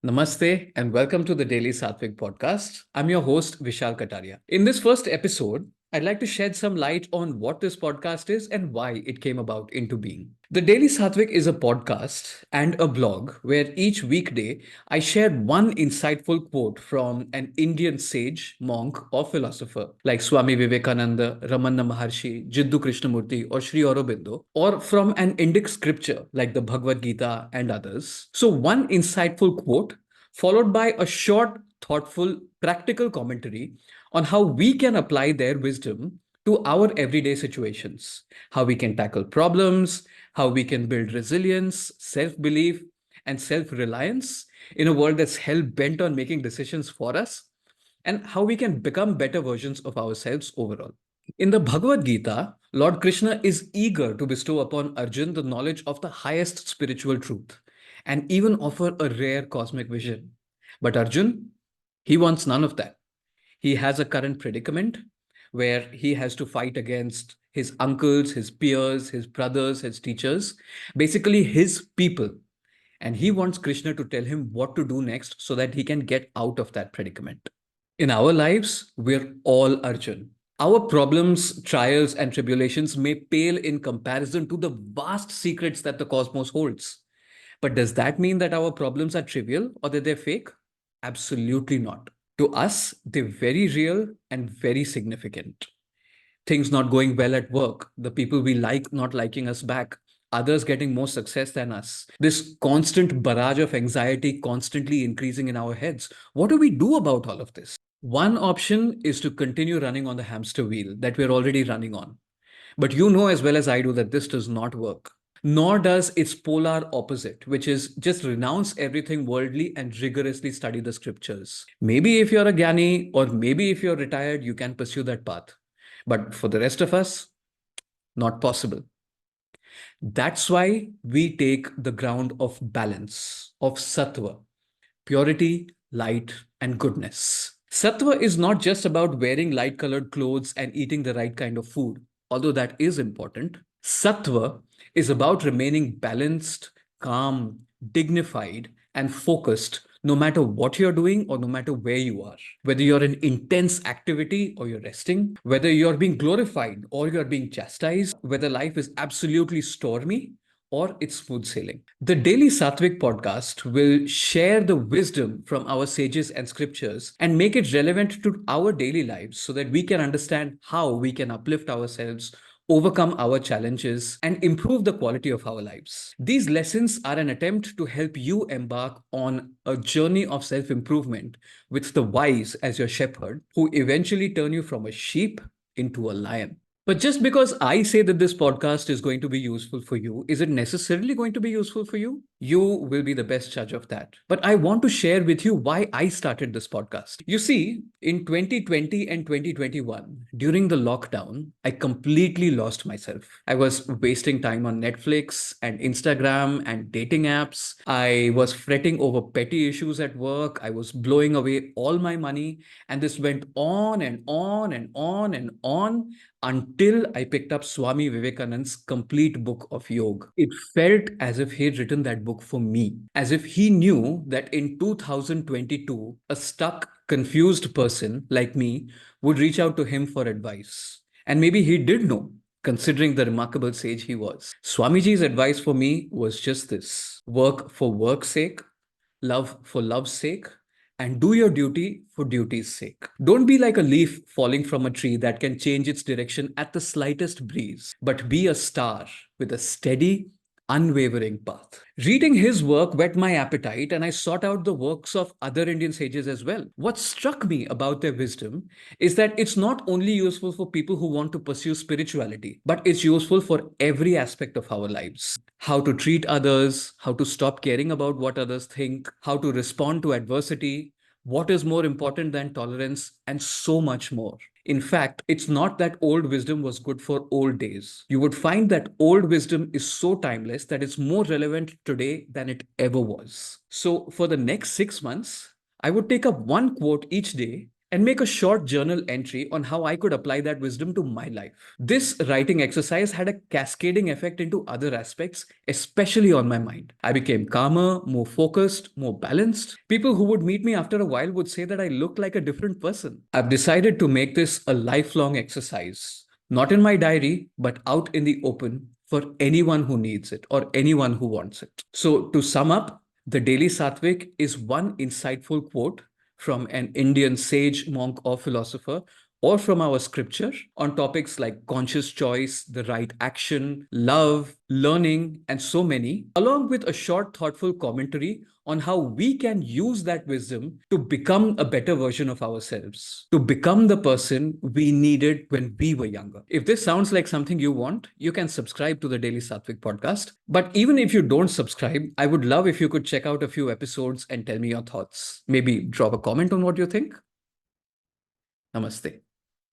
Namaste and welcome to the Daily Sattvik podcast. I'm your host, Vishal Kataria. In this first episode, I'd like to shed some light on what this podcast is and why it came about into being. The Daily Sattvik is a podcast and a blog where each weekday I share one insightful quote from an Indian sage, monk, or philosopher like Swami Vivekananda, Ramana Maharshi, Jiddu Krishnamurti, or Sri Aurobindo, or from an Indic scripture like the Bhagavad Gita and others. So, one insightful quote followed by a short, thoughtful, practical commentary on how we can apply their wisdom to our everyday situations, how we can tackle problems, how we can build resilience, self belief, and self reliance in a world that's hell bent on making decisions for us, and how we can become better versions of ourselves overall. In the Bhagavad Gita, Lord Krishna is eager to bestow upon Arjun the knowledge of the highest spiritual truth and even offer a rare cosmic vision. But Arjun, he wants none of that. He has a current predicament where he has to fight against his uncles, his peers, his brothers, his teachers, basically his people. And he wants Krishna to tell him what to do next so that he can get out of that predicament. In our lives, we're all Arjun. Our problems, trials, and tribulations may pale in comparison to the vast secrets that the cosmos holds. But does that mean that our problems are trivial or that they're fake? Absolutely not. To us, they're very real and very significant. Things not going well at work, the people we like not liking us back, others getting more success than us, this constant barrage of anxiety constantly increasing in our heads. What do we do about all of this? One option is to continue running on the hamster wheel that we're already running on. But you know as well as I do that this does not work. Nor does its polar opposite, which is just renounce everything worldly and rigorously study the scriptures. Maybe if you're a Gyani or maybe if you're retired, you can pursue that path. But for the rest of us, not possible. That's why we take the ground of balance, of satwa, purity, light, and goodness. Satwa is not just about wearing light colored clothes and eating the right kind of food, although that is important. Satwa is about remaining balanced, calm, dignified, and focused no matter what you're doing or no matter where you are. Whether you're in intense activity or you're resting, whether you're being glorified or you're being chastised, whether life is absolutely stormy or it's smooth sailing. The Daily Sattvik podcast will share the wisdom from our sages and scriptures and make it relevant to our daily lives so that we can understand how we can uplift ourselves, overcome our challenges, and improve the quality of our lives. These lessons are an attempt to help you embark on a journey of self improvement with the wise as your shepherd, who eventually turn you from a sheep into a lion. But just because I say that this podcast is going to be useful for you, is it necessarily going to be useful for you? You will be the best judge of that. But I want to share with you why I started this podcast. You see, in 2020 and 2021, during the lockdown, I completely lost myself. I was wasting time on Netflix and Instagram and dating apps. I was fretting over petty issues at work. I was blowing away all my money. And this went on and on and on and on until I picked up Swami Vivekananda's complete book of yoga. It felt as if he had written that book for me, as if he knew that in 2022, a stuck, confused person like me would reach out to him for advice. And maybe he did know, considering the remarkable sage he was. Swamiji's advice for me was just this: work for work's sake, love for love's sake, and do your duty for duty's sake. Don't be like a leaf falling from a tree that can change its direction at the slightest breeze, but be a star with a steady, unwavering path. Reading his work whet my appetite, and I sought out the works of other Indian sages as well. What struck me about their wisdom is that it's not only useful for people who want to pursue spirituality, but it's useful for every aspect of our lives. How to treat others, how to stop caring about what others think, how to respond to adversity, what is more important than tolerance, and so much more. In fact, it's not that old wisdom was good for old days. You would find that old wisdom is so timeless that it's more relevant today than it ever was. So, for the next 6 months, I would take up one quote each day and make a short journal entry on how I could apply that wisdom to my life. This writing exercise had a cascading effect into other aspects, especially on my mind. I became calmer, more focused, more balanced. People who would meet me after a while would say that I looked like a different person. I've decided to make this a lifelong exercise, not in my diary, but out in the open for anyone who needs it or anyone who wants it. So, to sum up, the Daily Sattvik is one insightful quote from an Indian sage, monk, or philosopher, or from our scripture on topics like conscious choice, the right action, love, learning, and so many, along with a short, thoughtful commentary on how we can use that wisdom to become a better version of ourselves, to become the person we needed when we were younger. If this sounds like something you want, you can subscribe to the Daily Sattvik podcast. But even if you don't subscribe, I would love if you could check out a few episodes and tell me your thoughts. Maybe drop a comment on what you think. Namaste.